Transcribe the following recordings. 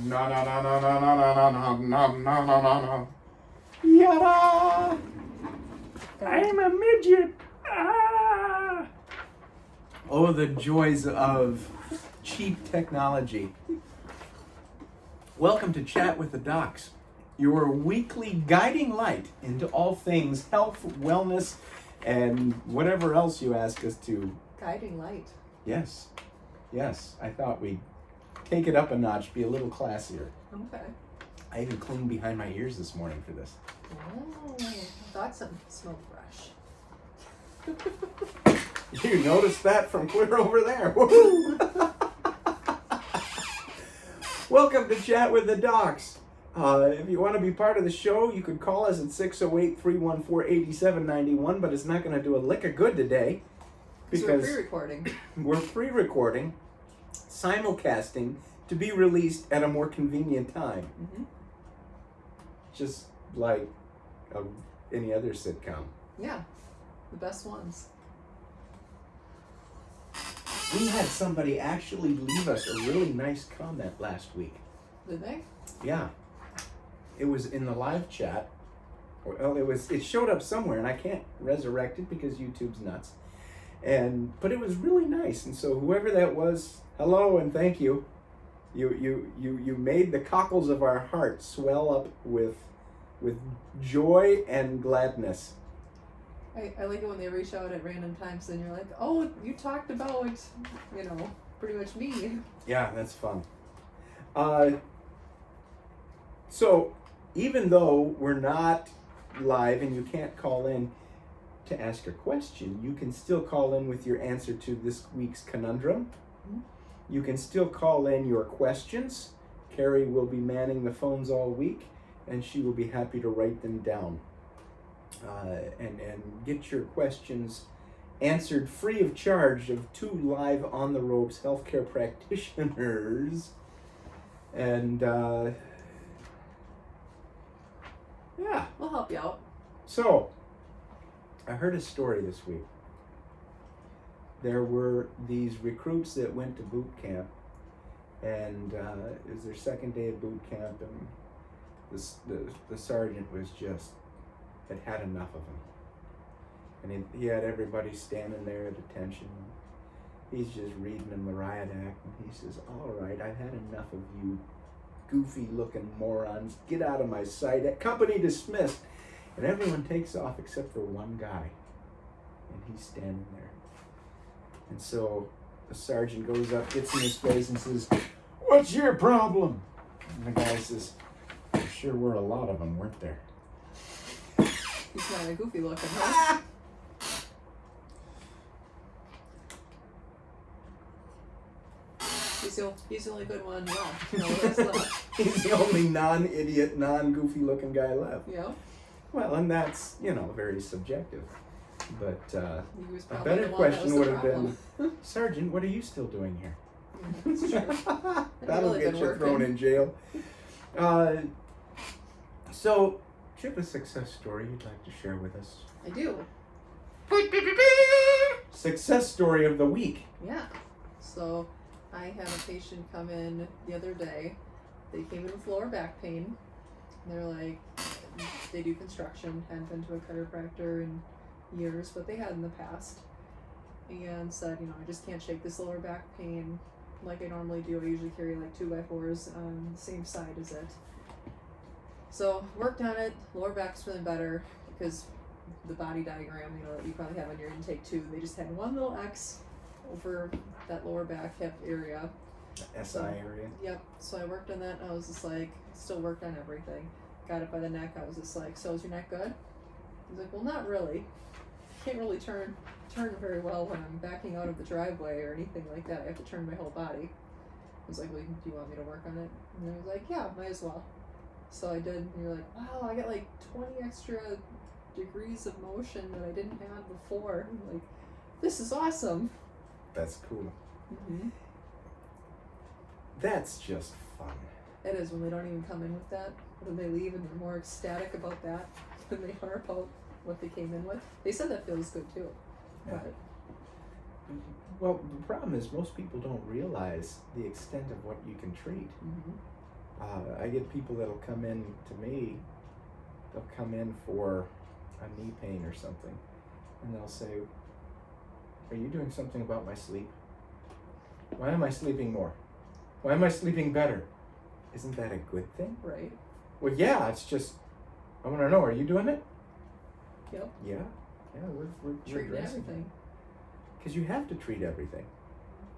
Na na na na na na na na na na na na na. Yada! I'm a midget. Ah! Oh, the joys of cheap technology. Welcome to Chat with the Docs, your weekly guiding light into all things health, wellness, and whatever else you ask us to. Guiding light. Yes. I thought we'd take it up a notch, be a little classier. Okay. I even cleaned behind my ears this morning for this. Oh, I thought something smelled fresh. You noticed that from clear over there. Woohoo! Welcome to Chat with the Docs. If you want to be part of the show, you could call us at 608-314-8791, but it's not going to do a lick of good today. Because we're pre-recording. We're pre-recording, simulcasting, to be released at a more convenient time. Mm-hmm. Just like any other sitcom. Yeah, the best ones. We had somebody actually leave us a really nice comment last week. Did they? Yeah. It was in the live chat. Well, it showed up somewhere, and I can't resurrect it because YouTube's nuts. But it was really nice, and so whoever that was, hello and thank you. You made the cockles of our hearts swell up with joy and gladness. I like it when they reach out at random times and you're like, oh, you talked about, pretty much me. Yeah, that's fun. So even though we're not live and you can't call in to ask a question, you can still call in with your answer to this week's Conundrum. Mm-hmm. You can still call in your questions. Carrie will be manning the phones all week, and she will be happy to write them down. And get your questions answered free of charge of two live on the ropes healthcare practitioners. And yeah. We'll help you out. So, I heard a story this week. There were these recruits that went to boot camp, and it was their second day of boot camp, and the sergeant was just had enough of them. And he had everybody standing there at attention. He's just reading them the riot act, and he says, all right, I've had enough of you goofy-looking morons. Get out of my sight. Company dismissed. And everyone takes off except for one guy. And he's standing there. And so the sergeant goes up, gets in his face, and says, what's your problem? And the guy says, there sure were a lot of them, weren't there? He's kind of goofy looking, huh? He's the only good one left. No, that's left. He's the only non-idiot, non-goofy looking guy left. Yeah. Well, and that's, very subjective. But He was a probably better the one question that was would the have problem. been, Sergeant, what are you still doing here? Yeah, that's true. That'll really get been you working. thrown in jail. So, do you have a success story you'd like to share with us? I do. Success story of the week. Yeah. So I had a patient come in the other day. They came in with lower back pain. They're like, they do construction, hadn't been to a chiropractor in years, but they had in the past. And said, I just can't shake this lower back pain like I normally do. I usually carry like 2x4s on the same side as it. So worked on it. Lower back's feeling better because the body diagram, that you probably have on your intake too. They just had one little X over that lower back hip area. SI area. Yep. So I worked on that, and I was just like, still worked on everything. Got it by the neck. I was just like, so is your neck good? He's like, well, not really. Can't really turn very well when I'm backing out of the driveway or anything like that. I have to turn my whole body. I was like, well, do you want me to work on it? And I was like, yeah, might as well. So I did, and you're like, wow, I got like 20 extra degrees of motion that I didn't have before. I'm like, this is awesome. That's cool. Mm-hmm. That's just fun. It is when they don't even come in with that. When they leave and they're more ecstatic about that than they are about what they came in with. They said that feels good too. Yeah. But Well, the problem is most people don't realize the extent of what you can treat. mm-hmm. I get people that'll come in to me, they'll come in for a knee pain or something, and they'll say, are you doing something about my sleep? Why am I sleeping more? Why am I sleeping better? Isn't that a good thing? Right. Well, yeah, it's just, I want to know, are you doing it? Yep. Yeah, we're Treating addressing everything. because you have to treat everything.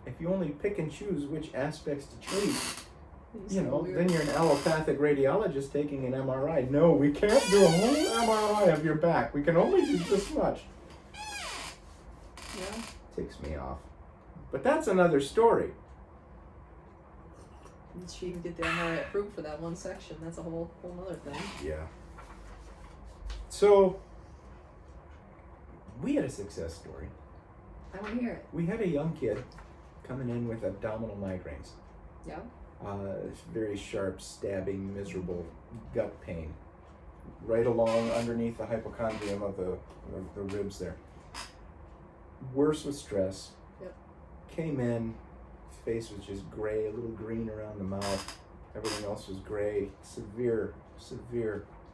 If you only pick and choose which aspects to treat, you know, then you're an allopathic radiologist taking an MRI. No, we can't do a whole MRI of your back. We can only do this much. Yeah. Ticks me off. But that's another story. And she can get the MRI approved for that one section. That's a whole other thing. Yeah. So, we had a success story. I want to hear it. We had a young kid coming in with abdominal migraines. Yeah. Very sharp, stabbing, miserable gut pain. Right along underneath the hypochondrium of the ribs there. Worse with stress. Yep. Came in, his face was just gray, a little green around the mouth. Everything else was gray. Severe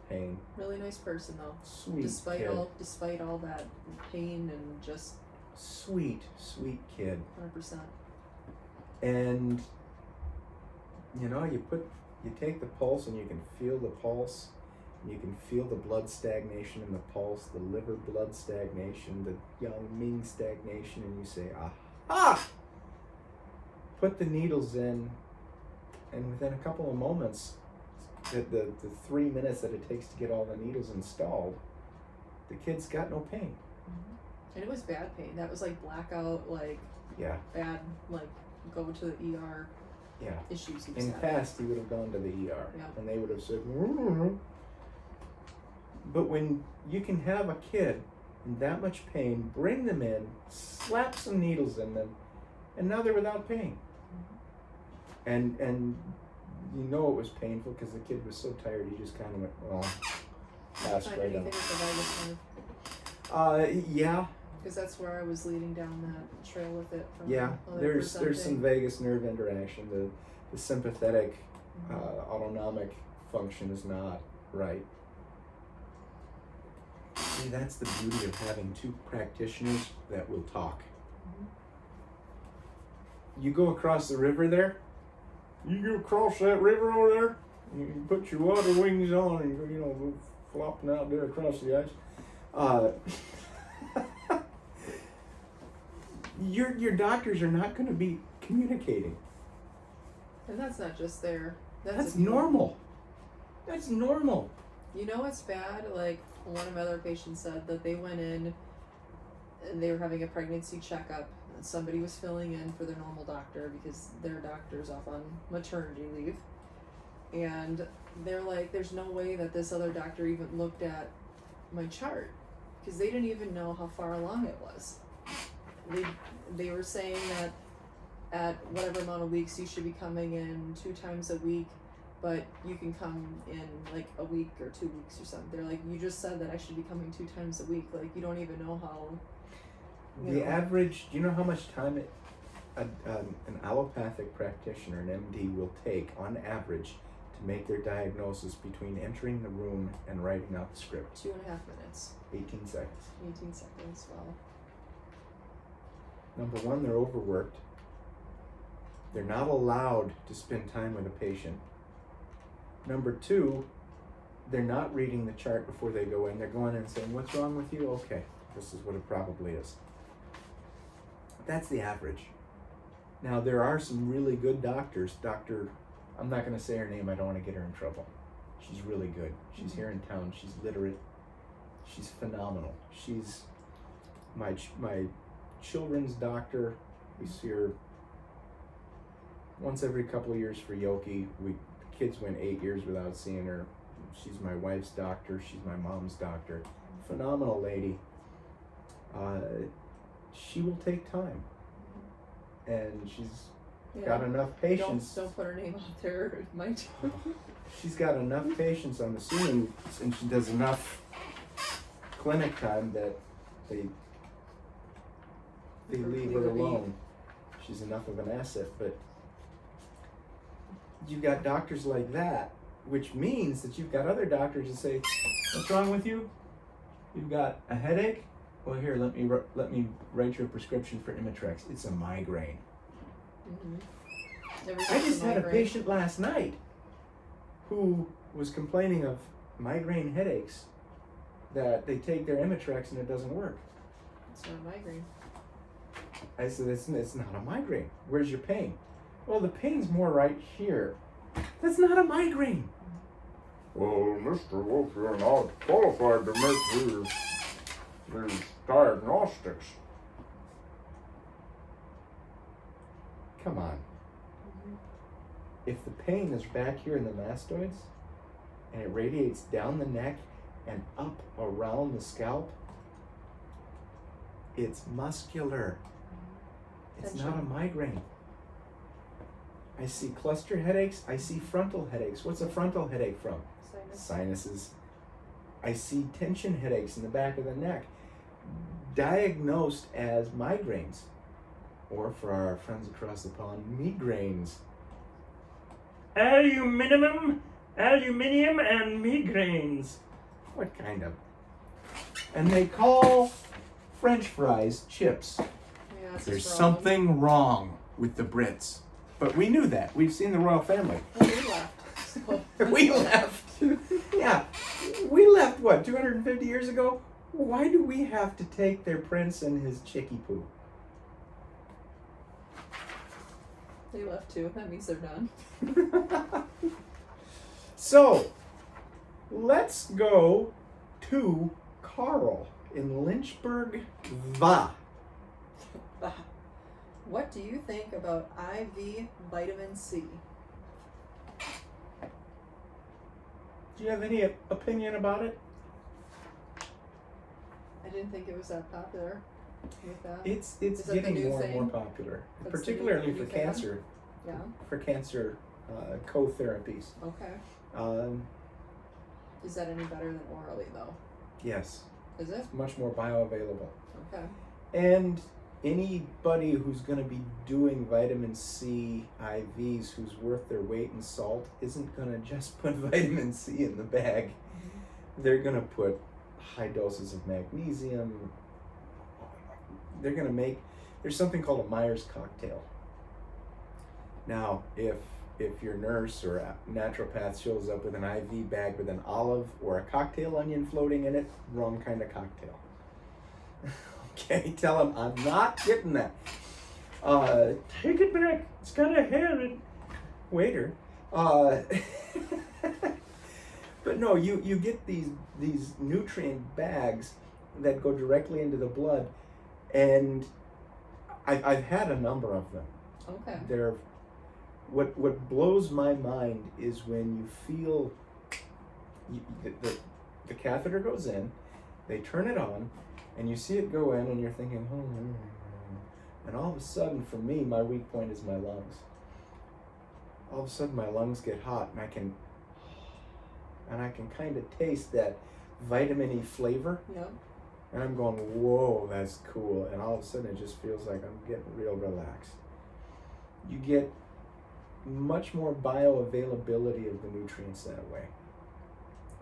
pain. Really nice person though. Sweet Despite kid. despite all that pain and just Sweet kid. 100%. And you know, you take the pulse and you can feel the pulse. You can feel the blood stagnation in the pulse, the liver blood stagnation, the Yang Ming stagnation, and you say, aha! Put the needles in, and within a couple of moments, the 3 minutes that it takes to get all the needles installed, the kid's got no pain. Mm-hmm. And it was bad pain. That was like blackout, like Yeah. bad, like go to the ER Yeah. issues. In the past, he would have gone to the ER, Yeah. and they would have said, "Mm-hmm." But when you can have a kid in that much pain, bring them in, slap some needles in them, and now they're without pain. Mm-hmm. And you know it was painful because the kid was so tired, he just kind of went, well, passed Find right anything on. with the vagus nerve. Yeah, Because that's where I was leading down that trail with it. From yeah. how they There's some presented. vagus nerve interaction. The sympathetic Mhm. autonomic function is not right. See, that's the beauty of having two practitioners that will talk. Mhm. You go across the river there, you go across that river over there, you put your water wings on and go flopping out there across the ice. Your doctors are not going to be communicating. And that's not just there. That's normal. That's normal. You know what's bad? Like, one of my other patients said that they went in and they were having a pregnancy checkup and somebody was filling in for their normal doctor because their doctor's off on maternity leave. And they're like, there's no way that this other doctor even looked at my chart because they didn't even know how far along it was. They were saying that at whatever amount of weeks you should be coming in 2 times a week, but you can come in like a week or 2 weeks or something. They're like, you just said that I should be coming 2 times a week. Like, you don't even know how. The average, do you know how much time an allopathic practitioner, an MD, will take on average to make their diagnosis between entering the room and writing out the script? 2.5 minutes. 18 seconds. 18 seconds. Wow. Number one, they're overworked. They're not allowed to spend time with a patient. Number two, they're not reading the chart before they go in. They're going in and saying, what's wrong with you? Okay, this is what it probably is. That's the average. Now, there are some really good doctors. I'm not going to say her name. I don't want to get her in trouble. She's really good. She's here in town. She's literate. She's phenomenal. She's my children's doctor. We see her once every couple of years for Yoki. Kids went 8 years without seeing her. She's my wife's doctor. She's my mom's doctor. Phenomenal lady. She will take time, and she's got enough patience. Don't put her name out there. It might. She's got enough patience, I'm assuming, and she does enough clinic time that they leave her alone. She's enough of an asset, but you've got doctors like that, which means that you've got other doctors that say, "What's wrong with you? You've got a headache? Well, here, let me write you a prescription for Imitrex. It's a migraine." I just had a patient last night who was complaining of migraine headaches, that they take their Imitrex and it doesn't work. It's not a migraine. I said, it's not a migraine. Where's your pain? Well, the pain's more right here. That's not a migraine. Well, Mr. Wolf, you're not qualified to make these diagnostics. Come on. If the pain is back here in the mastoids and it radiates down the neck and up around the scalp, it's muscular. It's not a migraine. I see cluster headaches. I see frontal headaches. What's a frontal headache from? Sinuses. I see tension headaches in the back of the neck, diagnosed as migraines, or for our friends across the pond, migraines. Aluminium and migraines. What kind of? And they call French fries chips. Yeah, it's There's just something wrong with the Brits. But we knew that. We've seen the royal family. Well, we left. So. We left. Yeah. We left, what, 250 years ago? Why do we have to take their prince and his chickie poo? They left too. That means they're done. So, let's go to Carl in Lynchburg, Va. What do you think about IV vitamin C? Do you have any opinion about it? I didn't think it was that popular with that. It's Is that the getting new more and more thing? popular, That's particularly the for new fad? cancer. Yeah. For cancer co-therapies. Okay. Is that any better than orally though? Yes, Is it? much more bioavailable. Okay. And anybody who's going to be doing vitamin C IVs who's worth their weight in salt isn't going to just put vitamin C in the bag. They're going to put high doses of magnesium. They're going to make, there's something called a Myers cocktail. Now, if your nurse or a naturopath shows up with an IV bag with an olive or a cocktail onion floating in it, wrong kind of cocktail. Okay, tell them I'm not getting that. Take it back. It's got a hair in it. Waiter. But no, you get these nutrient bags that go directly into the blood, and I've had a number of them. Okay. They're what blows my mind is when you feel the catheter goes in, they turn it on, and you see it go in, and you're thinking, and all of a sudden, for me, my weak point is my lungs. All of a sudden, my lungs get hot, and I can kind of taste that vitamin-y flavor. Yep. And I'm going, whoa, that's cool. And all of a sudden, it just feels like I'm getting real relaxed. You get much more bioavailability of the nutrients that way.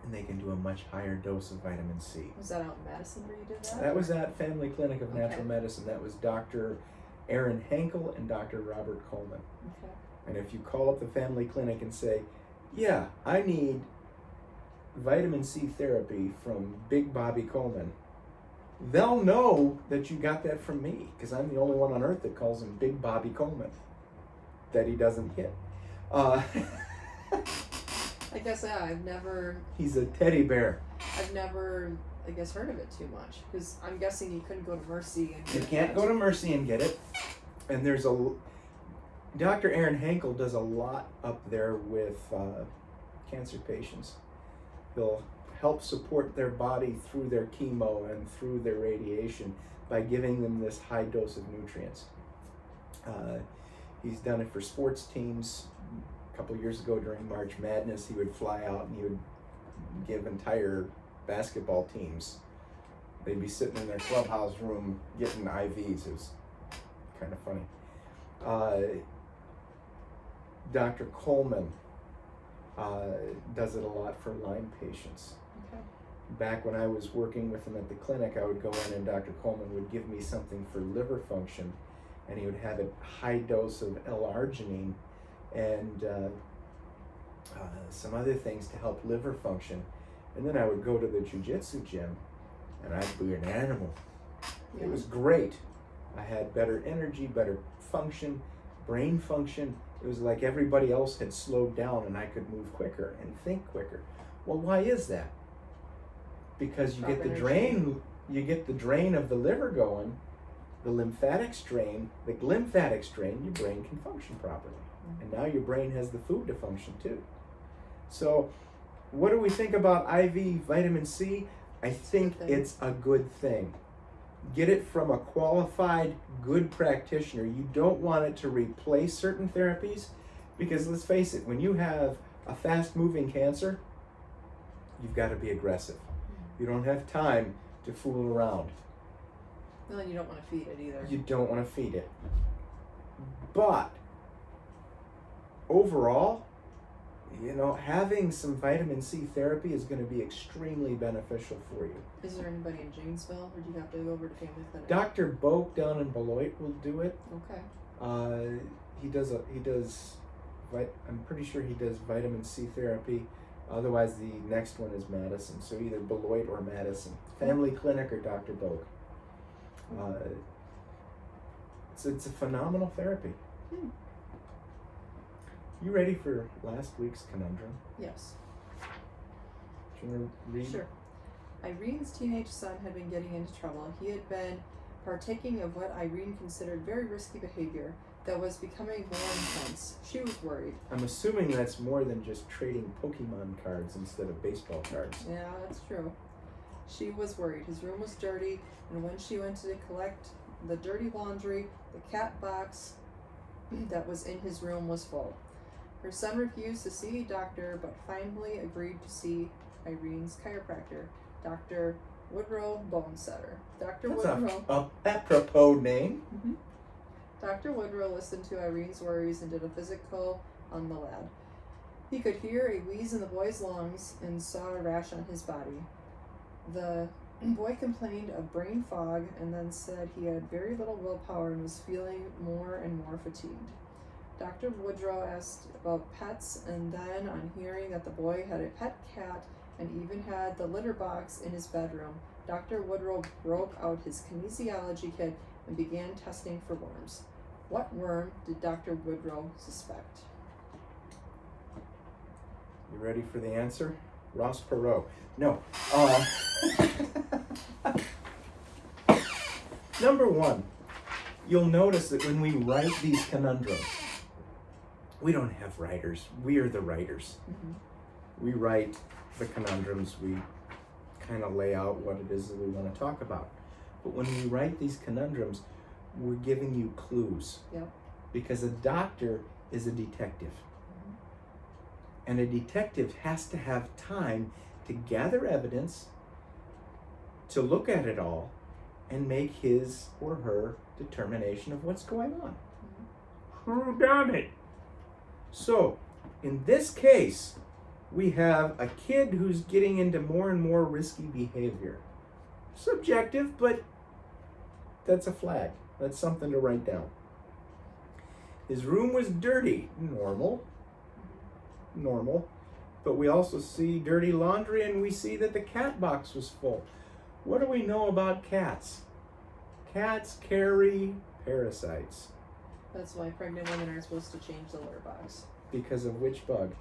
And they can do a much higher dose of vitamin C. Was that out in Madison where you did that? That was at Family Clinic of Natural Okay. Medicine. That was Dr. Aaron Henkel and Dr. Robert Coleman. Okay. And if you call up the family clinic and say, yeah, I need vitamin C therapy from Big Bobby Coleman, they'll know that you got that from me, because I'm the only one on earth that calls him Big Bobby Coleman, that he doesn't hit. I guess, yeah, I've never, He's a teddy bear. I guess, heard of it too much. Because I'm guessing you couldn't go to Mercy and You get can't that. go to Mercy and get it. And there's Dr. Aaron Henkel does a lot up there with cancer patients. He'll help support their body through their chemo and through their radiation by giving them this high dose of nutrients. He's done it for sports teams. A couple years ago during March Madness, he would fly out and he would give entire basketball teams. They'd be sitting in their clubhouse room getting IVs. It was kind of funny. Dr. Coleman does it a lot for Lyme patients. Okay. Back when I was working with him at the clinic, I would go in and Dr. Coleman would give me something for liver function, and he would have a high dose of L-arginine and some other things to help liver function. And then I would go to the jiu-jitsu gym and I'd be an animal. Yeah. It was great. I had better energy, better function, brain function. It was like everybody else had slowed down and I could move quicker and think quicker. Well, why is that? Because you get the drain of the liver going, the lymphatic strain, your brain can function properly. And now your brain has the food to function too. So what do we think about IV vitamin C? I think it's a good thing. Get it from a qualified, good practitioner. You don't want it to replace certain therapies, because let's face it, when you have a fast-moving cancer, you've got to be aggressive. You don't have time to fool around. No, and you don't want to feed it either. You don't want to feed it. But overall, having some vitamin C therapy is going to be extremely beneficial for you. Is there anybody in Janesville, or do you have to go over to Family Clinic? Dr. Boak down in Beloit will do it. Okay. I'm pretty sure he does vitamin C therapy. Otherwise, the next one is Madison. So either Beloit or Madison. Family Clinic or Dr. Boak. It's a phenomenal therapy. You ready for last week's conundrum? Yes. Do you want to read? Sure. Irene's teenage son had been getting into trouble. He had been partaking of what Irene considered very risky behavior that was becoming more intense. She was worried. I'm assuming that's more than just trading Pokemon cards instead of baseball cards. Yeah, that's true. She was worried. His room was dirty, and when she went to collect the dirty laundry, the cat box that was in his room was full. Her son refused to see a doctor, but finally agreed to see Irene's chiropractor, Dr. Woodrow Bonesetter. Dr. Woodrow. Apropos name. Mm-hmm. Dr. Woodrow listened to Irene's worries and did a physical on the lad. He could hear a wheeze in the boy's lungs and saw a rash on his body. The boy complained of brain fog and then said he had very little willpower and was feeling more and more fatigued. Dr. Woodrow asked about pets, and then, on hearing that the boy had a pet cat and even had the litter box in his bedroom, Dr. Woodrow broke out his kinesiology kit and began testing for worms. What worm did Dr. Woodrow suspect? You ready for the answer? Ross Perot. No. Number one, you'll notice that when we write these conundrums, we don't have writers. We are the writers. Mm-hmm. We write the conundrums. We kind of lay out what it is that we want to talk about. But when we write these conundrums, we're giving you clues. Yep. Because a doctor is a detective. Mm-hmm. And a detective has to have time to gather evidence, to look at it all, and make his or her determination of what's going on. Who done it? So, in this case, we have a kid who's getting into more and more risky behavior. Subjective, but that's a flag. That's something to write down. His room was dirty. Normal. But we also see dirty laundry, and we see that the cat box was full. What do we know about cats? Cats carry parasites. That's why pregnant women are supposed to change the litter box. Because of which bug?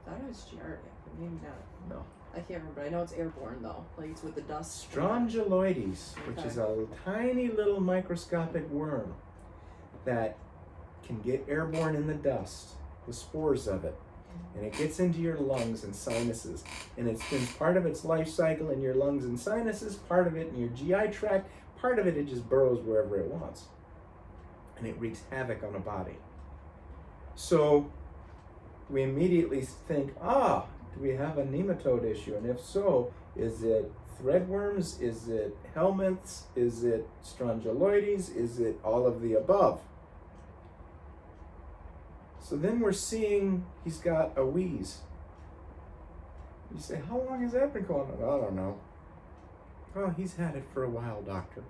I thought it was Giardia, but maybe not. No. I can't remember. I know it's airborne though. Like it's with the dust. Strongyloides, which Okay. is a tiny little microscopic worm that can get airborne in the dust, the spores of it. And it gets into your lungs and sinuses. And it spends part of its life cycle in your lungs and sinuses, part of it in your GI tract, part of it just burrows wherever it wants. And it wreaks havoc on a body. So we immediately think, do we have a nematode issue? And if so, is it threadworms? Is it helminths? Is it strongyloides? Is it all of the above? So then we're seeing he's got a wheeze. You say, how long has that been going on? I don't know. Oh, he's had it for a while, doctor.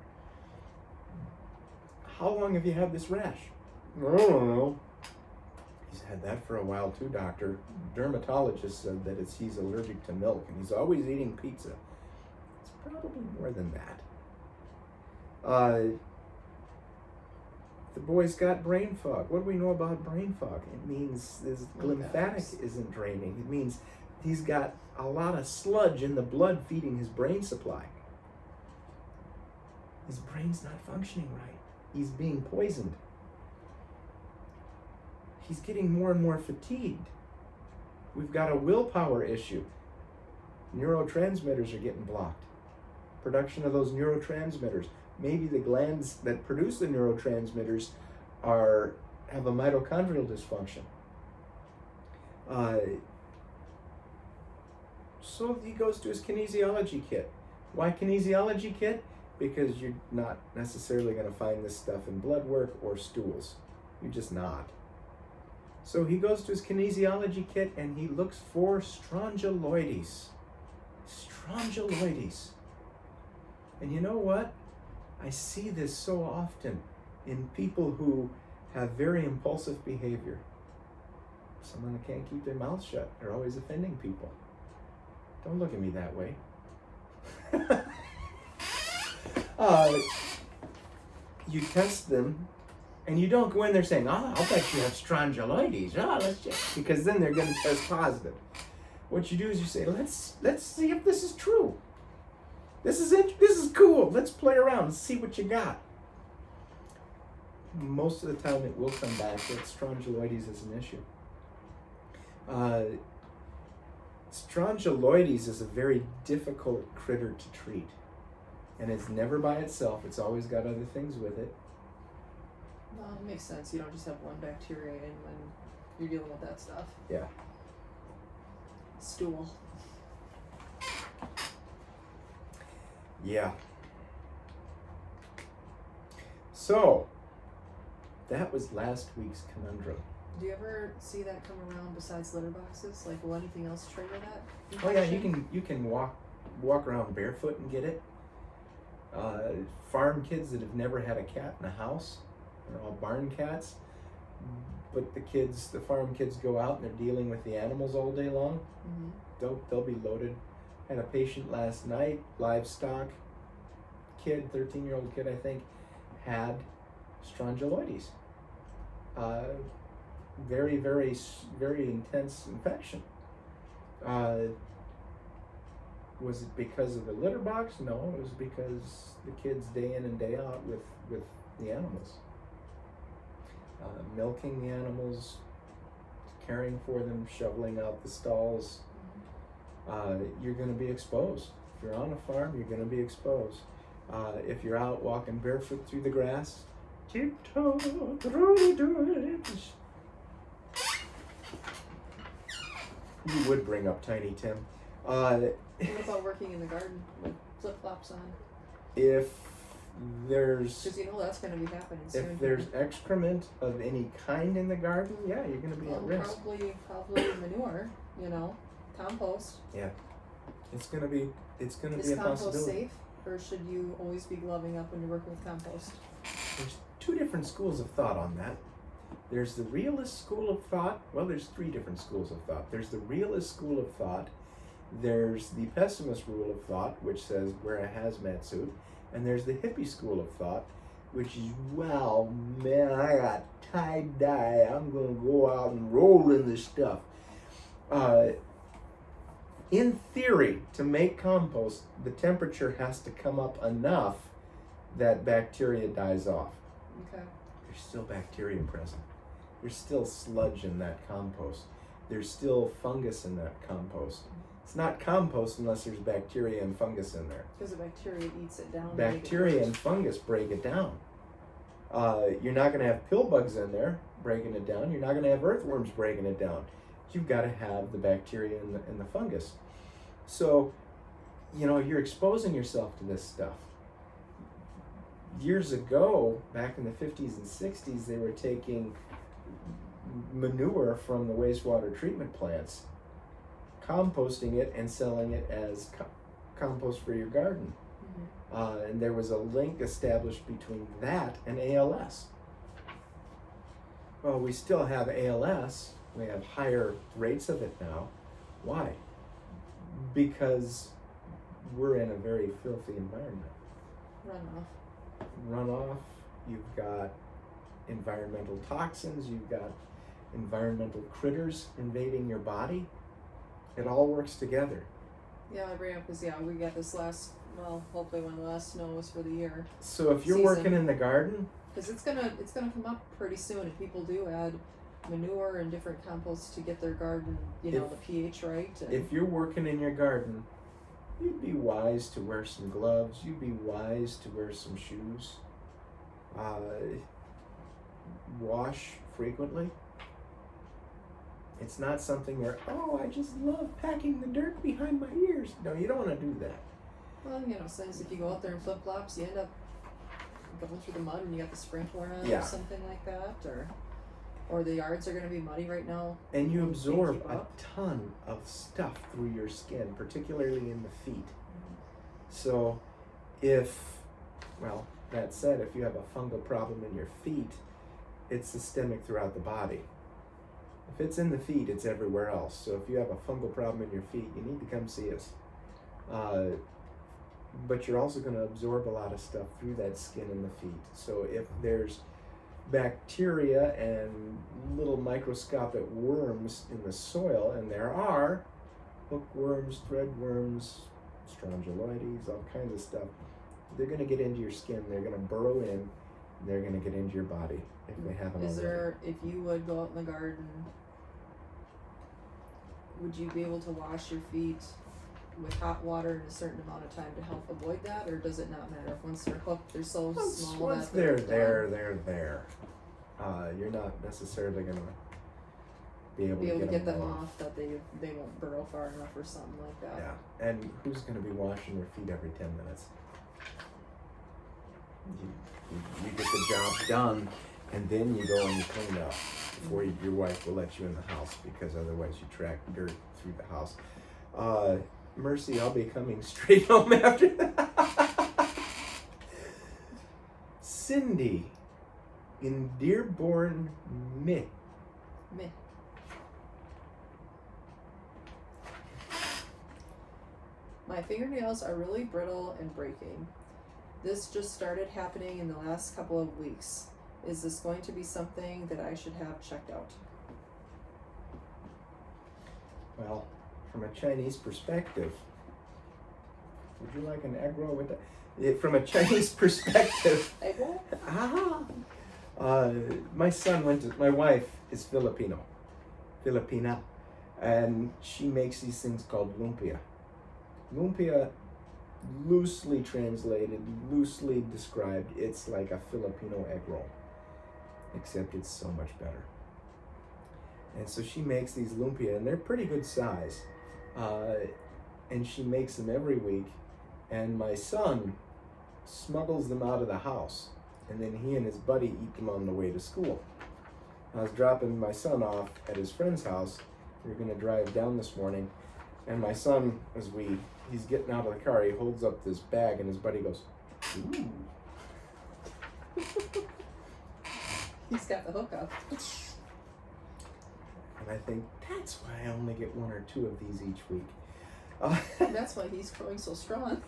How long have you had this rash? I don't know. He's had that for a while too, doctor. Dermatologist said that he's allergic to milk and he's always eating pizza. It's probably more than that. The boy's got brain fog. What do we know about brain fog? It means his lymphatic isn't draining. It means he's got a lot of sludge in the blood feeding his brain supply. His brain's not functioning right. He's being poisoned. He's getting more and more fatigued. We've got a willpower issue. Neurotransmitters are getting blocked. Production of those neurotransmitters. Maybe the glands that produce the neurotransmitters have a mitochondrial dysfunction. So he goes to his kinesiology kit. Why kinesiology kit? Because you're not necessarily going to find this stuff in blood work or stools. You're just not. So he goes to his kinesiology kit and he looks for strongyloides. Strongyloides. And you know what? I see this so often in people who have very impulsive behavior. Someone that can't keep their mouth shut. They're always offending people. Don't look at me that way. You test them, and you don't go in there saying, I'll bet you have strongyloides. Let's check. Because then they're going to test positive. What you do is you say, let's see if this is true. This is cool. Let's play around and see what you got. Most of the time it will come back that strongyloides is an issue. Strongyloides is a very difficult critter to treat. And it's never by itself. It's always got other things with it. Well, it makes sense. You don't just have one bacteria in when you're dealing with that stuff. Yeah. Stool. Yeah. So, that was last week's conundrum. Do you ever see that come around besides litter boxes? Like, will anything else trigger that? Oh yeah, infection? you can walk around barefoot and get it. Farm kids that have never had a cat in a house, they're all barn cats. But the farm kids go out and they're dealing with the animals all day long. Mm-hmm. They'll be loaded. Had a patient last night, livestock kid, 13-year-old kid I think, had strongyloides. Very, very, very intense infection. Was it because of the litter box? No, it was because the kids day in and day out with the animals. Milking the animals, caring for them, shoveling out the stalls. You're going to be exposed. If you're on a farm, you're going to be exposed. If you're out walking barefoot through the grass, tiptoe through the woods. You would bring up Tiny Tim. What about working in the garden with flip-flops on? If there's Because you know that's going to be happening soon. if there's excrement of any kind in the garden, yeah, you're going to be at risk. Probably manure, compost. Yeah, it's going to be Is a compost possibility. safe, or should you always be gloving up when you're working with compost? There's two different schools of thought on that. There's the realist school of thought. Well, there's three different schools of thought. There's the realist school of thought. There's the pessimist rule of thought, which says wear a hazmat suit. And there's the hippie school of thought, which is, wow, man, I got tie-dye. I'm going to go out and roll in this stuff. In theory, to make compost, the temperature has to come up enough that bacteria dies off. Okay. There's still bacteria present. There's still sludge in that compost. There's still fungus in that compost. It's not compost unless there's bacteria and fungus in there. Because the bacteria eats it down. Bacteria and fungus break it down. You're not going to have pill bugs in there breaking it down. You're not going to have earthworms breaking it down. You've got to have the bacteria and the fungus. So, you're exposing yourself to this stuff. Years ago, back in the 50s and 60s, they were taking manure from the wastewater treatment plants, composting it and selling it as compost for your garden. And there was a link established between that and ALS. Well, we still have ALS. We have higher rates of it now. Why? Because we're in a very filthy environment. Runoff, you've got environmental toxins, you've got environmental critters invading your body. It all works together. Yeah, I bring it up because we got this last, hopefully one of the last snows for the year. So if you're Season. working in the garden, Because it's gonna come up pretty soon, and people do add manure and different composts to get their garden, the pH right. And if you're working in your garden, you'd be wise to wear some gloves. You'd be wise to wear some shoes. Wash frequently. It's not something where, I just love packing the dirt behind my ears. No, you don't want to do that. well, since if you go out there in flip flops, you end up going through the mud, and you got the sprinkler on Yeah. or something like that, or the yards are going to be muddy right now. And you Can't absorb keep a up. ton of stuff through your skin, particularly in the feet. So that said, if you have a fungal problem in your feet, it's systemic throughout the body. If it's in the feet, it's everywhere else. So if you have a fungal problem in your feet, you need to come see us. But you're also going to absorb a lot of stuff through that skin in the feet. So if there's bacteria and little microscopic worms in the soil, and there are hookworms, threadworms, strongyloides, all kinds of stuff, they're going to get into your skin, they're going to burrow in, and they're going to get into your body if they haven't already. If you would go out in the garden, would you be able to wash your feet with hot water in a certain amount of time to help avoid that, or does it not matter? If once they're hooked, they're so small Once that they're done? there. You're not necessarily going to be able to get them off, that they won't burrow far enough or something like that. Yeah, and who's going to be washing their feet every 10 minutes? You get the job done, and then you go and you clean up before your wife will let you in the house, because otherwise you track dirt through the house. Mercy, I'll be coming straight home after that. Cindy in Dearborn, Meh. My fingernails are really brittle and breaking. This just started happening in the last couple of weeks. Is this going to be something that I should have checked out? Well, from a Chinese perspective, would you like an egg roll with that? From a Chinese perspective, Egg roll? my wife is Filipina, and she makes these things called lumpia. Lumpia, loosely translated, loosely described, it's like a Filipino egg roll, except it's so much better. And so she makes these lumpia, and they're pretty good size. And she makes them every week, and my son smuggles them out of the house, and then he and his buddy eat them on the way to school. I was dropping my son off at his friend's house. We were going to drive down this morning, and my son, he's getting out of the car, he holds up this bag, and his buddy goes, "Ooh." He's got the hook up. And I think, that's why I only get 1 or 2 of these each week. That's why he's growing so strong.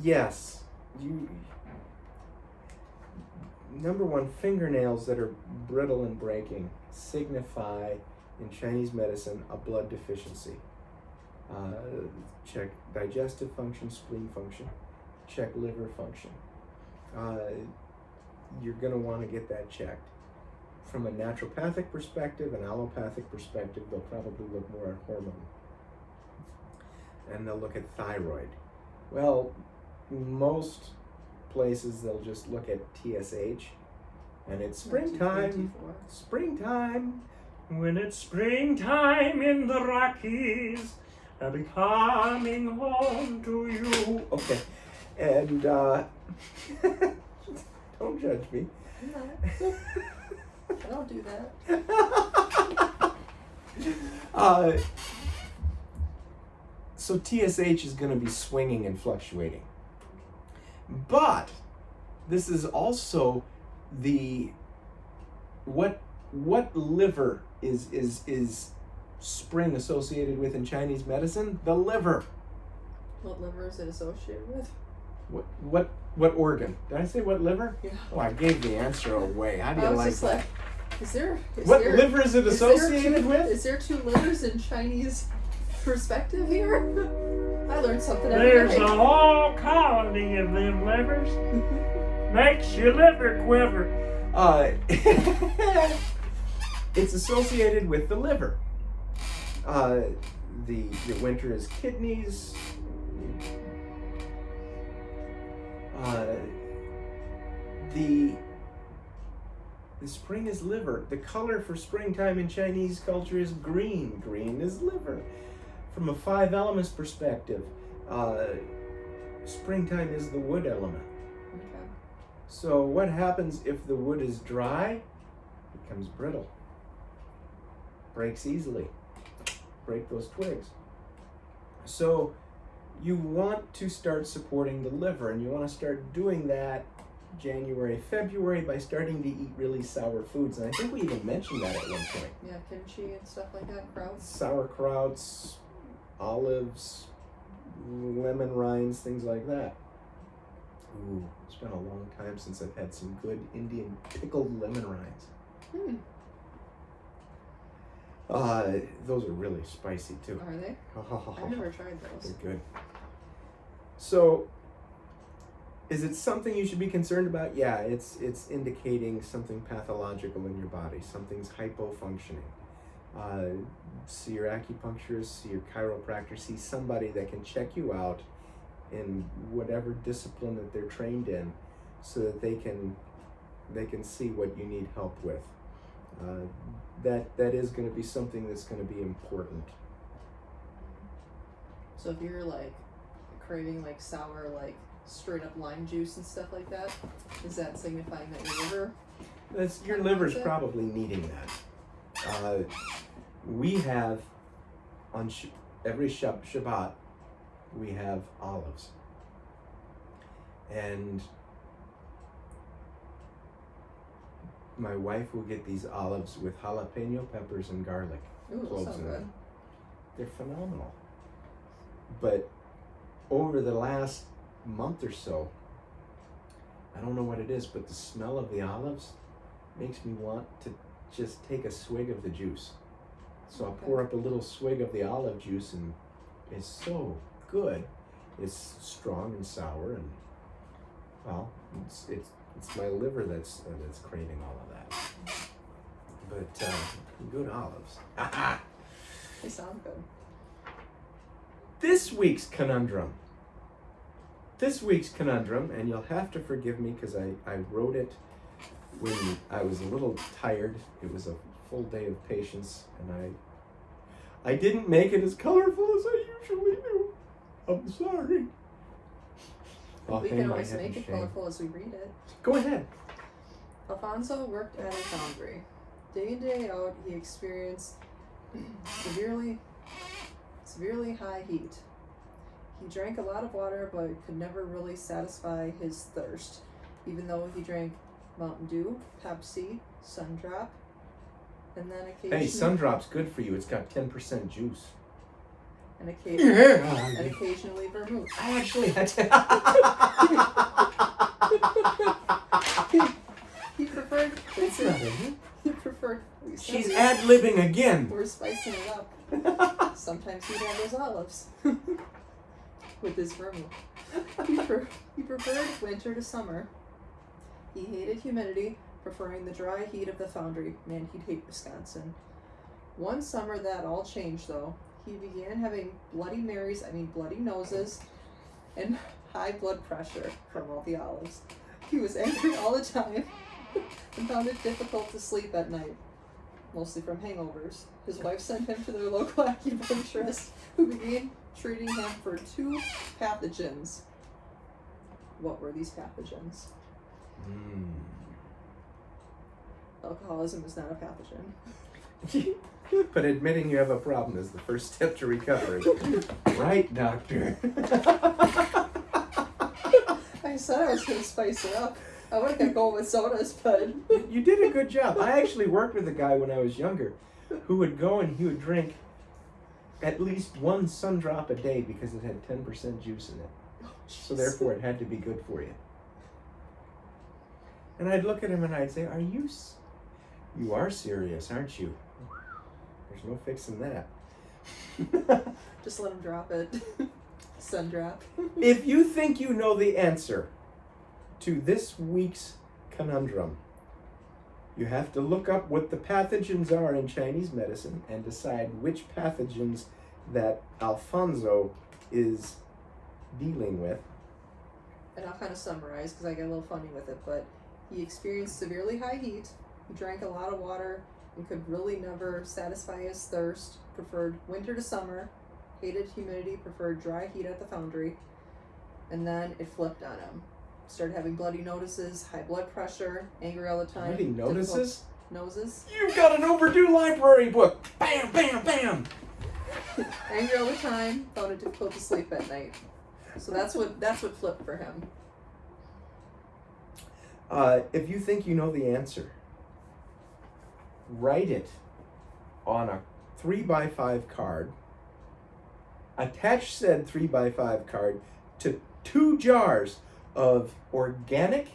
Yes, number one, fingernails that are brittle and breaking signify in Chinese medicine a blood deficiency. Check digestive function, spleen function, check liver function. You're going to want to get that checked. From a naturopathic perspective, an allopathic perspective, they'll probably look more at hormone. And they'll look at thyroid. Well, most places they'll just look at TSH, and it's springtime. Springtime. When it's springtime in the Rockies, I'll be coming home to you. Okay, and don't judge me. No, I don't do that. So TSH is going to be swinging and fluctuating. But this is also the what liver is spring associated with in Chinese medicine? The liver. What liver is it associated with? What organ? Did I say what liver? Yeah. Oh, I gave the answer away. How do you I was like just that? like, What liver is it associated with? Is there two livers in Chinese perspective here? I learned something every There's day. a whole colony of them livers. Makes your liver quiver. It's associated with the liver. Your winter is kidneys. The spring is liver. The color for springtime in Chinese culture is green. Green is liver. From a 5 elements perspective, springtime is the wood element. Okay. So what happens if the wood is dry? It becomes brittle. Breaks easily. Break those twigs. So you want to start supporting the liver, and you want to start doing that January, February by starting to eat really sour foods. And I think we even mentioned that at one point. Yeah, kimchi and stuff like that, krauts. Sauerkrauts, olives, lemon rinds, things like that. Ooh, it's been a long time since I've had some good Indian pickled lemon rinds. Those are really spicy too. Are they? I've never tried those. They're good. So, is it something you should be concerned about? Yeah, it's indicating something pathological in your body. Something's hypofunctioning. See your acupuncturist, see your chiropractor, see somebody that can check you out in whatever discipline that they're trained in, so that they can see what you need help with. That is going to be something that's going to be important. So if you're like craving like sour, like straight up lime juice and stuff like that, is that signifying that your liver? Your liver's probably needing that. We have on every Shabbat we have olives, and my wife will get these olives with jalapeno peppers and garlic Ooh, that cloves sounds in good. them. They're phenomenal. But over the last month or so, I don't know what it is, but the smell of the olives makes me want to just take a swig of the juice. So I'll pour up a little swig of the olive juice, and it's so good. It's strong and sour, and well, it's my liver that's craving all of that. But good olives. They sound good. This week's conundrum, and you'll have to forgive me because I wrote it when I was a little tired. It was a full day of patience, and I didn't make it as colorful as I usually do. I'm sorry. I'll We hang can my always head in make it shame. colorful as we read it. Go ahead. Alfonso worked at a foundry. Day in, day out, he experienced severely high heat. He drank a lot of water, but could never really satisfy his thirst, even though he drank Mountain Dew, Pepsi, Sundrop, and then occasionally... Hey, Sundrop's good for you. It's got 10% juice. And occasionally vermouth. I actually had to... He preferred... That's not it. He preferred... She's ad-libbing again. We're spicing it up. Sometimes he'd have those olives. With his vermouth. He preferred winter to summer. He hated humidity, preferring the dry heat of the foundry. Man, he'd hate Wisconsin. One summer that all changed, though. He began having bloody noses, and high blood pressure from all the olives. He was angry all the time and found it difficult to sleep at night, mostly from hangovers. His wife sent him to their local acupuncturist, who began treating him for 2 pathogens. What were these pathogens? Alcoholism is not a pathogen. But admitting you have a problem is the first step to recovery. Right, doctor? I said I was going to spice it up. I would have kept going with sodas, but... You did a good job. I actually worked with a guy when I was younger who would go and he would drink at least one sun drop a day because it had 10% juice in it. So therefore it had to be good for you. And I'd look at him and I'd say, you are serious, aren't you? There's no fixing that. Just let him drop it. Sun drop. If you think you know the answer to this week's conundrum, you have to look up what the pathogens are in Chinese medicine and decide which pathogens that Alfonso is dealing with. And I'll kind of summarize because I get a little funny with it, but he experienced severely high heat, he drank a lot of water, and could really never satisfy his thirst, preferred winter to summer, hated humidity, preferred dry heat at the foundry, and then it flipped on him. Started having bloody noses, high blood pressure, angry all the time. Bloody notices? Noses. You've got an overdue library book! Bam, bam, bam! Angry all the time, found it difficult to sleep at night. So that's what flipped for him. If you think you know the answer, write it on a 3x5 card. Attach said 3x5 card to 2 jars of organic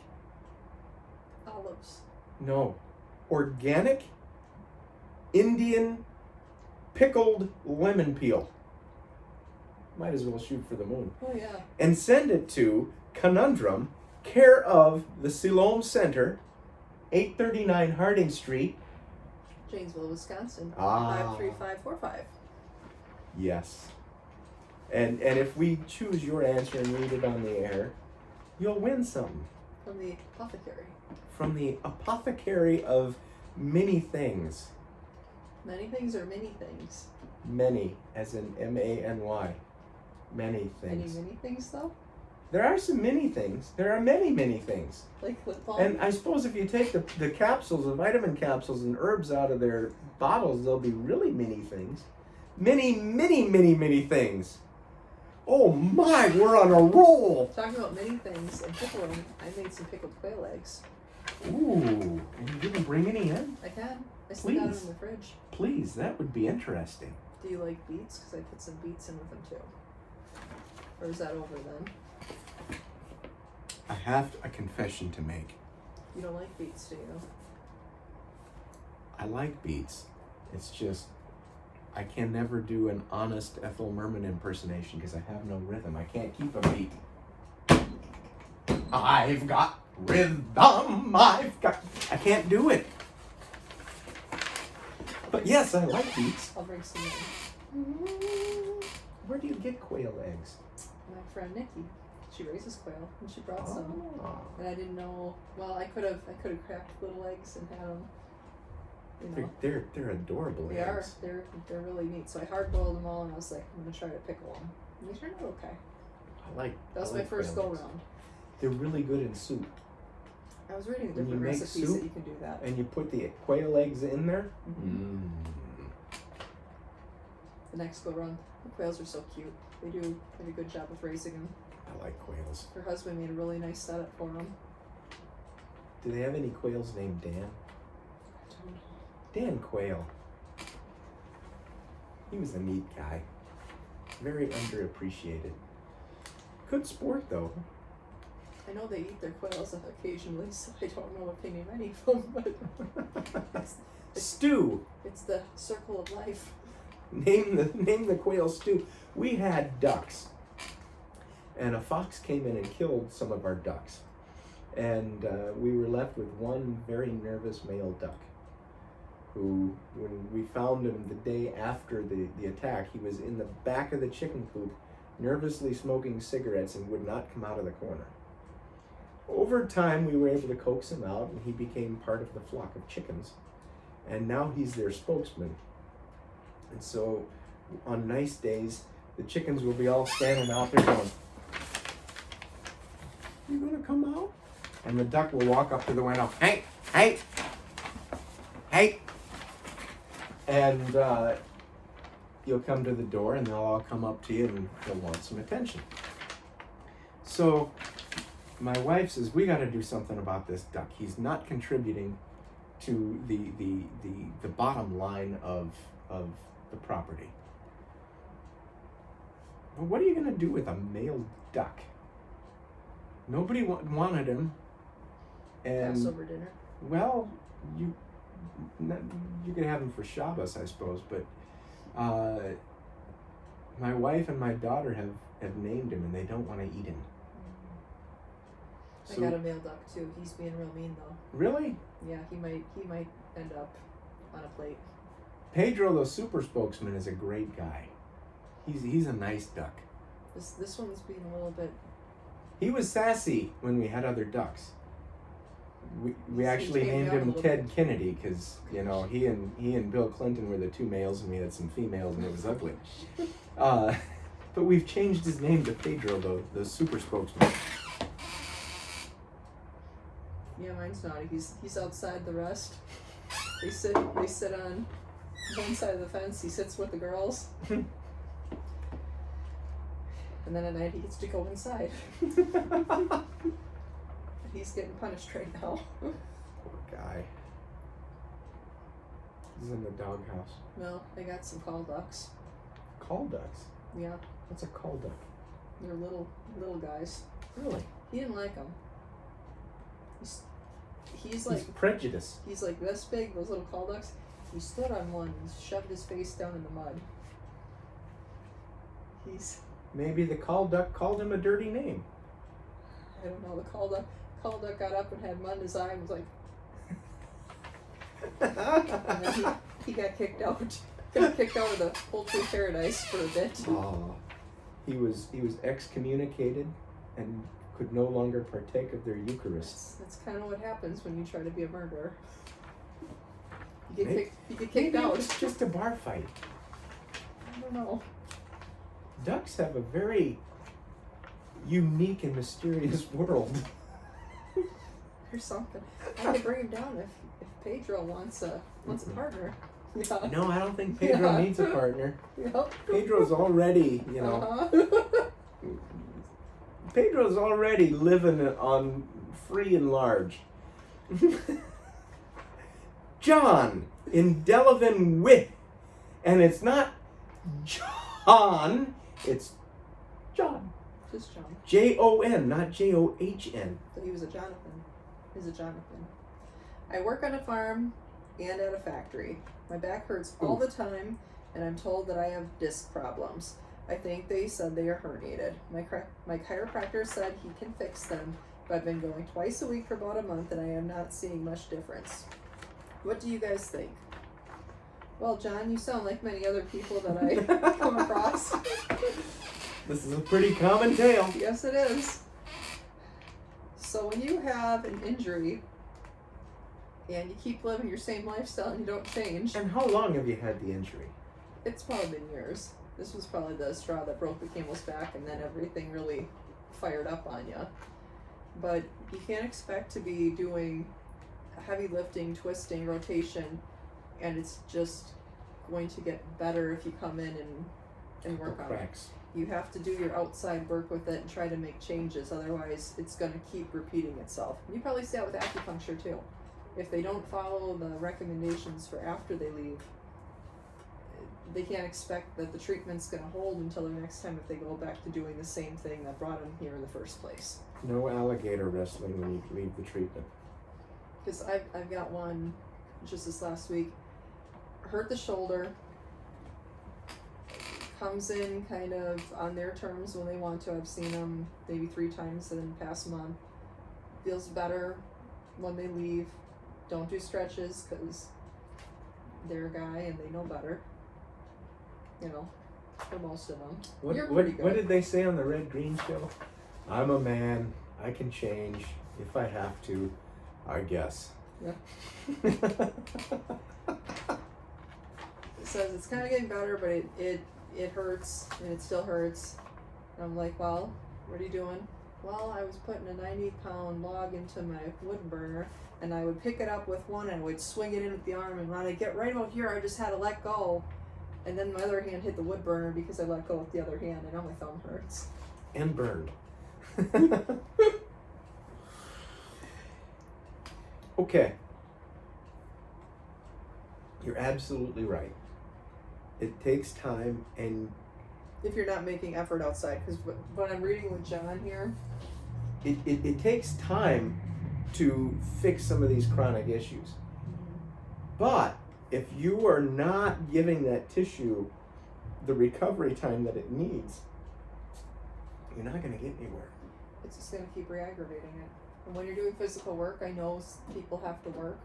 Indian pickled lemon peel. Might as well shoot for the moon. Oh yeah. And send it to Conundrum, care of the Siloam Center, 839 Harding Street. Janesville, Wisconsin. Ah. 53545. Yes. And if we choose your answer and read it on the air, you'll win something. From the apothecary. From the apothecary of many things. Many things or many things? Many, as in M-A-N-Y. Many things. Many things though? There are some many things. There are many things. Like lip balm? And I suppose if you take the capsules, the vitamin capsules and herbs out of their bottles, there'll be really many things. Many things. Oh my, we're on a roll! Talking about many things and pickling, I made some pickled quail eggs. Ooh, and you didn't bring any in? I can. I still got them Please. in the fridge. Please, that would be interesting. Do you like beets? Because I put some beets in with them too. Or is that over then? I have a confession to make. You don't like beets, do you? I like beets. It's just, I can never do an honest Ethel Merman impersonation because I have no rhythm. I can't keep a beat. I've got rhythm. I can't do it. But yes, I like beets. I'll bring some in. Where do you get quail eggs? My friend Nikki. She raises quail, and she brought some. Oh. And I didn't know. Well, I could have cracked little eggs and had them. You know, They're adorable they eggs. are. They're really neat. So I hard boiled them all, and I was like, I'm gonna try to pickle them. And they turned out okay. That was my first go round. They're really good in soup. I was reading When you different make recipes soup, that you can do that. And you put the quail eggs in there. The next go round, the quails are so cute. They do a good job of raising them. I like quails. Her husband made a really nice setup for them. Do they have any quails named Dan? Dan Quayle. He was a neat guy. Very underappreciated. Good sport though. I know they eat their quails occasionally, so I don't know if they name any of them, but Stew. it's the circle of life. Name the quail stew. We had ducks. And a fox came in and killed some of our ducks. And we were left with one very nervous male duck who, when we found him the day after the attack, he was in the back of the chicken coop nervously smoking cigarettes and would not come out of the corner. Over time, we were able to coax him out, and he became part of the flock of chickens. And now he's their spokesman. And so, on nice days, the chickens will be all standing out there going, "You gonna come out?" And the duck will walk up to the window, "Hey, hey! And you'll come to the door and they'll all come up to you and they'll want some attention. So my wife says, we got to do something about this duck. He's not contributing to the bottom line of the property. Well, what are you going to do with a male duck? Nobody wanted him. And Passover dinner. well, you could have him for Shabbos, I suppose, but my wife and my daughter have named him and they don't want to eat him. I So, got a male duck too. He's being real mean though. really? Yeah, he might end up on a plate. Pedro, the super spokesman, is a great guy. He's a nice duck. This one's being a little bit. He was sassy when we had other ducks. We He's actually tamed named down a him little Ted bit. Kennedy because he and Bill Clinton were the two males and we had some females and it was ugly. But we've changed his name to Pedro, the super spokesman. Yeah, mine's naughty. He's outside the rest. They sit on one side of the fence. He sits with the girls. And then at night he gets to go inside. He's getting punished right now. Poor guy. He's in the doghouse. Well, they got some call ducks. Call ducks? Yeah, What's a call duck? they're little guys. Really? He didn't like them. He's He's like prejudiced. he's like this big. Those little call ducks. He stood on one and shoved his face down in the mud. Maybe the call duck called him a dirty name. I don't know. The call duck got up and had mud in his eye and was like, and then he got kicked out. Got kicked out of the poultry paradise for a bit. Oh, he was excommunicated and could no longer partake of their Eucharist. That's kind of what happens when you try to be a murderer. You Maybe- get kicked Maybe out. it was just a bar fight. I don't know. Ducks have a very unique and mysterious world. There's something. I could bring him down if Pedro wants a partner. Yeah. No, I don't think Pedro Yeah. needs a partner. Yep. Pedro's already, Uh-huh. Pedro's already living on free and large. John in Delavan Wit. And it's not John, it's John. Just John. Jon, not John. So he was a Jonathan. He's a Jonathan. I work on a farm and at a factory. My back hurts all the time, and I'm told that I have disc problems. I think they said they are herniated. My chiropractor said he can fix them, but I've been going twice a week for about a month, and I am not seeing much difference. What do you guys think? Well, John, you sound like many other people that I come across. This is a pretty common tale. Yes, it is. So when you have an injury and you keep living your same lifestyle and you don't change, And how long have you had the injury? it's probably been years. This was probably the straw that broke the camel's back, and then everything really fired up on you. But you can't expect to be doing heavy lifting, twisting, rotation, and it's just going to get better if you come in and work on it. Cracks. You have to do your outside work with it and try to make changes, otherwise it's going to keep repeating itself. You probably see that with acupuncture too. If they don't follow the recommendations for after they leave, they can't expect that the treatment's going to hold until the next time if they go back to doing the same thing that brought them here in the first place. No alligator wrestling when you leave the treatment. Because I've got one just this last week, hurt the shoulder, comes in kind of on their terms when they want to. I've seen them maybe 3 times in the past month. Feels better when they leave. Don't do stretches because they're a guy and they know better. You know, for most of them. You're pretty good. What did they say on the Red Green show? I'm a man. I can change if I have to, I guess. Yeah. It says it's kind of getting better, but it hurts and it still hurts. And I'm like, well, what are you doing? Well, I was putting a 90-pound log into my wood burner, and I would pick it up with one and I would swing it in with the arm, and when I get right about here I just had to let go, and then my other hand hit the wood burner because I let go with the other hand, and now my thumb hurts. And burned. Okay. You're absolutely right. It takes time, and If you're not making effort outside, because what I'm reading with John here, it takes time to fix some of these chronic issues. But if you are not giving that tissue the recovery time that it needs, you're not going to get anywhere. it's just going to keep re-aggravating it. And when you're doing physical work, I know people have to work,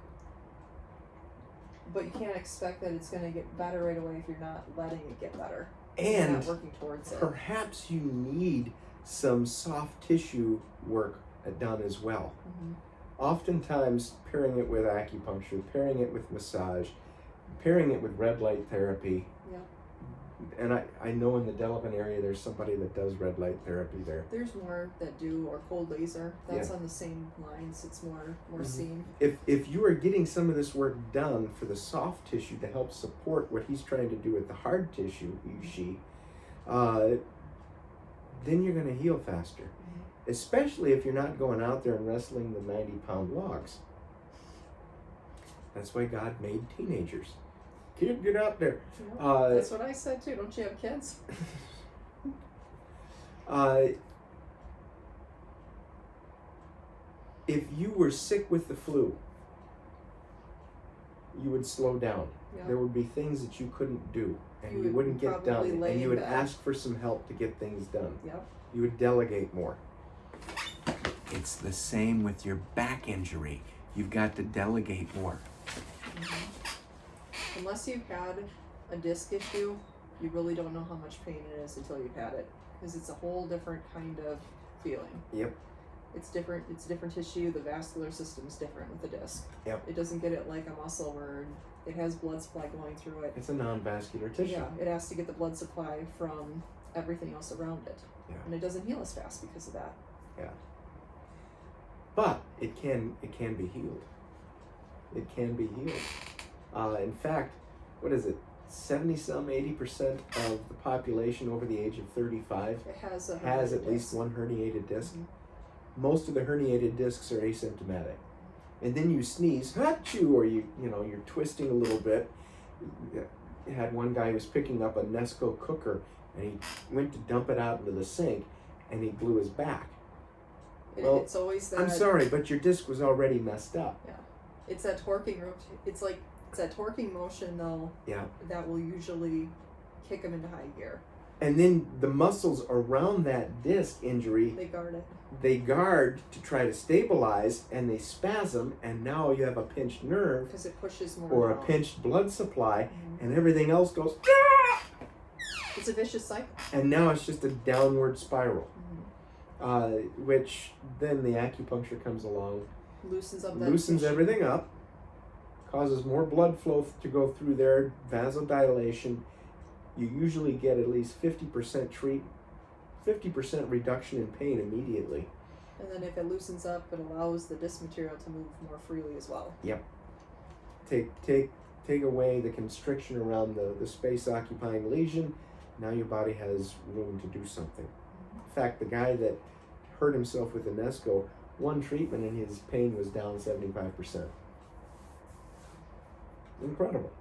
but you can't expect that it's going to get better right away if you're not letting it get better. You're And not working towards it. perhaps you need some soft tissue work done as well. Mm-hmm. Oftentimes, pairing it with acupuncture, pairing it with massage, pairing it with red light therapy. Yeah. And I know in the Delavan area there's somebody that does red light therapy there. There's more that do, or cold laser. That's Yeah. on the same lines. It's more Mhm. seen. If you are getting some of this work done for the soft tissue to help support what he's trying to do with the hard tissue, she, then you're going to heal faster. Especially if you're not going out there and wrestling the 90-pound logs. That's why God made teenagers. Kid, get out there. Yeah, that's what I said too. Don't you have kids? If you were sick with the flu, you would slow down. Yeah. There would be things that you couldn't do, and You you would wouldn't get probably done, lay and you in would bed. ask for some help to get things done. Yep. You would delegate more. It's the same with your back injury. You've got to delegate more. Mm-hmm. Unless you've had a disc issue, you really don't know how much pain it is until you've had it, because it's a whole different kind of feeling. Yep. It's different. It's different tissue. The vascular system's different with the disc. Yep. It doesn't get it like a muscle where it has blood supply going through it. It's a non-vascular tissue. Yeah, it has to get the blood supply from everything else around it. Yeah. And it doesn't heal as fast because of that. Yeah. But it can be healed. It can be healed. In fact, what is it? 80% of the population over the age of 35 It has a has at herniated least disc. one herniated disc. Mhm. Most of the herniated discs are asymptomatic. And then you sneeze, achoo, or you're twisting a little bit. I had one guy who was picking up a Nesco cooker, and he went to dump it out into the sink, and he blew his back. Well, It's always that. I'm sorry, but your disc was already messed up. Yeah, it's that torquing It's that torquing motion though. Yeah. That will usually kick them into high gear. And then the muscles around that disc injury, They guard it. they guard to try to stabilize, and they spasm, and now you have a pinched nerve Because it pushes more. or a down. pinched blood supply, Mhm. and everything else goes, "Ah!" It's a vicious cycle. And now it's just a downward spiral, Mhm. which then the acupuncture comes along, Loosens up that loosens tissue. everything up, causes more blood flow to go through there, vasodilation. You usually get at least 50% reduction in pain immediately. And then if it loosens up, it allows the disc material to move more freely as well. Yep. Take away the constriction around the space occupying lesion. Now your body has room to do something. In fact, the guy that hurt himself with a Nesco, one treatment and his pain was down 75%. Incredible.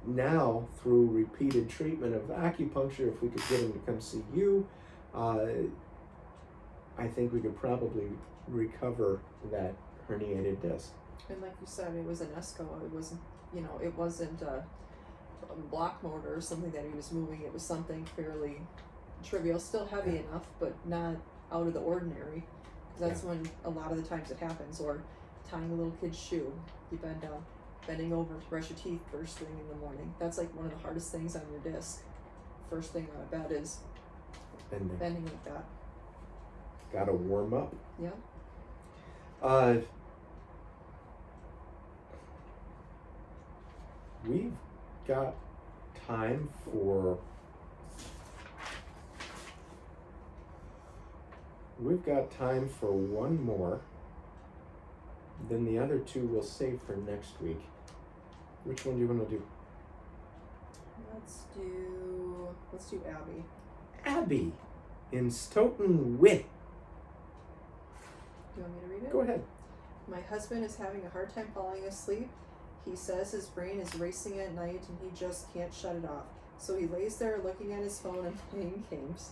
Now, through repeated treatment of acupuncture, if we could get him to come see you, I think we could probably recover that herniated disc. And like you said, it was an Esco. It wasn't, it wasn't a block motor or something that he was moving. It was something fairly trivial, still heavy enough, but not out of the ordinary. 'Cause that's when a lot of the times it happens. Or tying a little kid's shoe, you bend down, bending over to brush your teeth first thing in the morning. That's like one of the hardest things on your disc. First thing out of bed is bending like that. Gotta warm up. Yeah. We've got time for one more. Then the other two we'll save for next week. Which one do you want to do? Let's do Abby. Abby in Stoughton Wit. Do you want me to read it? Go ahead. My husband is having a hard time falling asleep. He says his brain is racing at night and he just can't shut it off. So he lays there looking at his phone and playing games.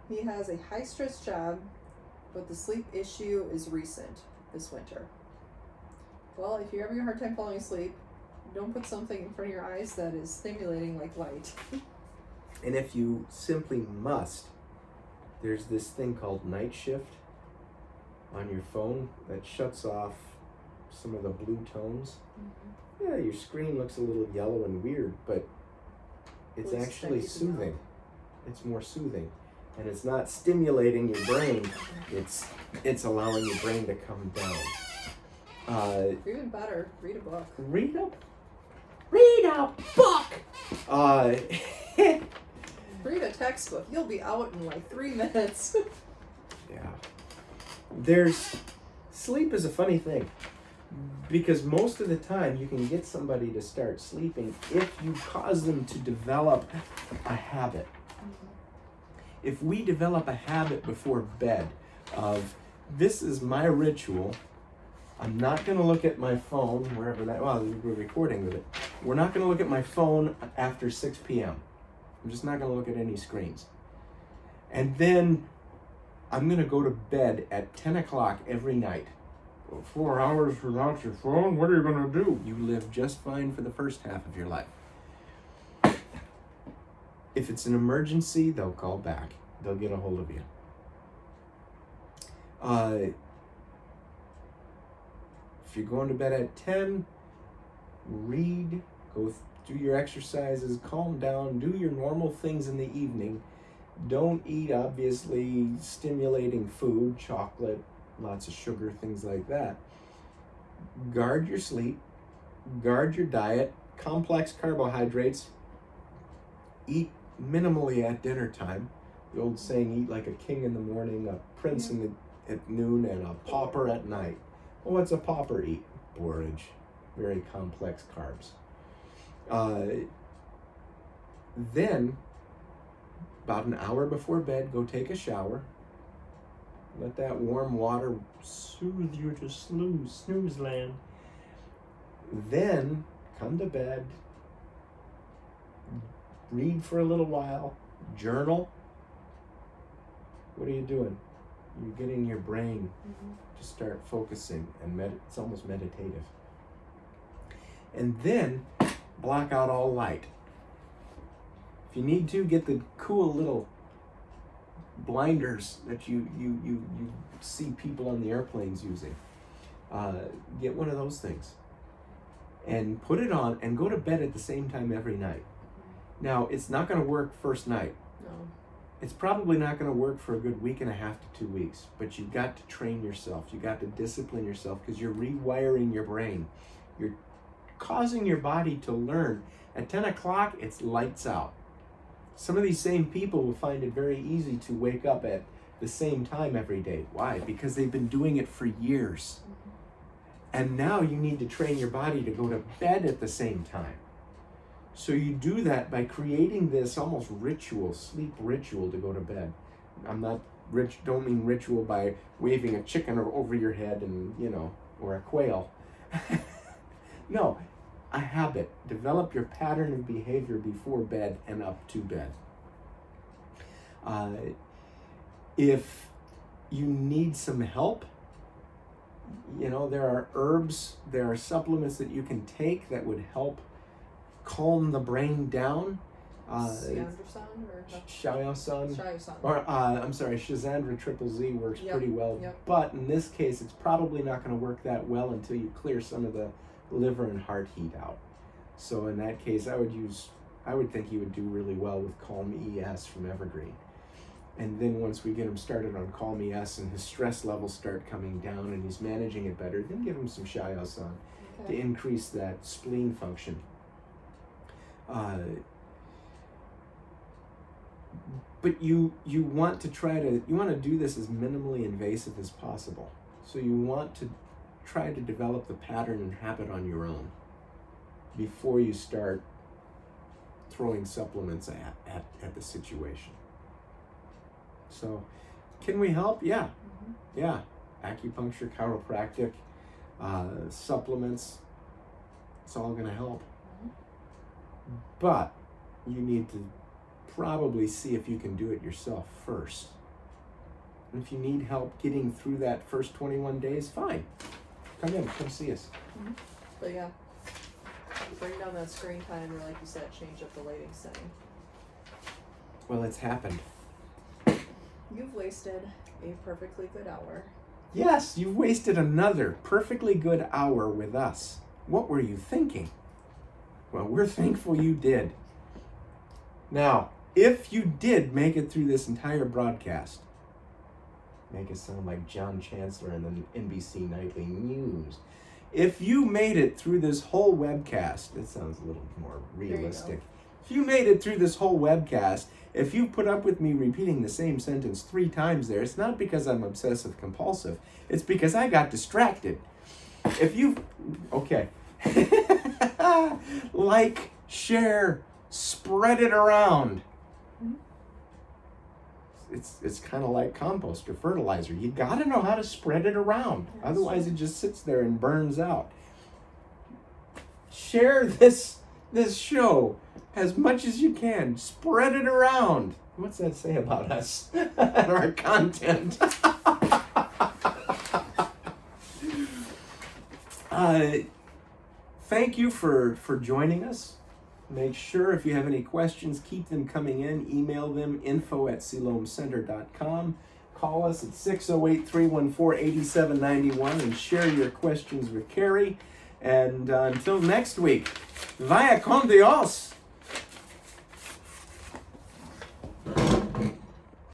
He has a high stress job, but the sleep issue is recent this winter. Well, if you're having a hard time falling asleep, don't put something in front of your eyes that is stimulating like light. And if you simply must, there's this thing called night shift on your phone that shuts off some of the blue tones. Yeah, your screen looks a little yellow and weird, but it's Well, it's actually steady soothing. enough. It's more soothing. And it's not stimulating your brain, it's allowing your brain to come down. Or even better, read a book. Read a book! Read a textbook. You'll be out in like 3 minutes. Yeah. Sleep is a funny thing. Because most of the time you can get somebody to start sleeping if you cause them to develop a habit. If we develop a habit before bed of, this is my ritual, I'm not going to look at my phone, wherever that, well, we're recording with it. We're not going to look at my phone after 6 p.m. I'm just not going to look at any screens. And then I'm going to go to bed at 10 o'clock every night. 4 hours without your phone? What are you going to do? You live just fine for the first half of your life. If it's an emergency, they'll call back. They'll get a hold of you. If you're going to bed at 10, read, do your exercises, calm down, do your normal things in the evening. Don't eat, obviously, stimulating food, chocolate, lots of sugar, things like that. Guard your sleep, guard your diet, complex carbohydrates, eat minimally at dinner time. The old saying, eat like a king in the morning, a prince at noon, and a pauper at night. Well, what's a pauper eat? Porridge, very complex carbs. Then, about an hour before bed, go take a shower. Let that warm water soothe you to snooze land. Then, come to bed, read for a little while, journal. What are you doing? You're getting your brain to start focusing, and it's almost meditative. And then, block out all light. If you need to, get the cool little blinders that you see people on the airplanes using. Get one of those things and put it on and go to bed at the same time every night. Now, it's not going to work first night. No. It's probably not going to work for a good week and a half to 2 weeks, but you've got to train yourself. You've got to discipline yourself because you're rewiring your brain. You're causing your body to learn. At 10 o'clock, it's lights out. Some of these same people will find it very easy to wake up at the same time every day. Why? Because they've been doing it for years. And now you need to train your body to go to bed at the same time. So you do that by creating this almost ritual, sleep ritual to go to bed. I'm not don't mean ritual by waving a chicken over your head and, or a quail. No, a habit. Develop your pattern of behavior before bed and up to bed. If you need some help, there are herbs, there are supplements that you can take that would help calm the brain down. Shayao-san. Or I'm sorry, Shazandra Triple Z works pretty well. Yep. But in this case, it's probably not going to work that well until you clear some of the liver and heart heat out. So in that case, I would think he would do really well with Calm ES from Evergreen. And then once we get him started on Calm ES and his stress levels start coming down and he's managing it better, then give him some Shayao-san to increase that spleen function. But you want to do this as minimally invasive as possible. So you want to try to develop the pattern and habit on your own before you start throwing supplements at the situation. So, can we help? Yeah. Yeah. Acupuncture, chiropractic, supplements, it's all going to help. But you need to probably see if you can do it yourself first. And if you need help getting through that first 21 days, fine. Come see us. But yeah, bring down that screen time, or like you said, change up the lighting setting. Well, it's happened. You've wasted a perfectly good hour. Yes, you've wasted another perfectly good hour with us. What were you thinking? Well, we're thankful you did. Now, if you did make it through this entire broadcast, make it sound like John Chancellor in the NBC Nightly News. If you made it through this whole webcast, it sounds a little more realistic. If you made it through this whole webcast, if you put up with me repeating the same sentence 3 times there, it's not because I'm obsessive compulsive. It's because I got distracted. If you, okay. Like, share, spread it around. It's kind of like compost or fertilizer. You got to know how to spread it around. Otherwise, it just sits there and burns out. Share this show as much as you can. Spread it around. What's that say about us and our content? Thank you for joining us. Make sure if you have any questions, keep them coming in. Email them, info@silomecenter.com. Call us at 608-314-8791 and share your questions with Carrie. And until next week, vaya con Dios!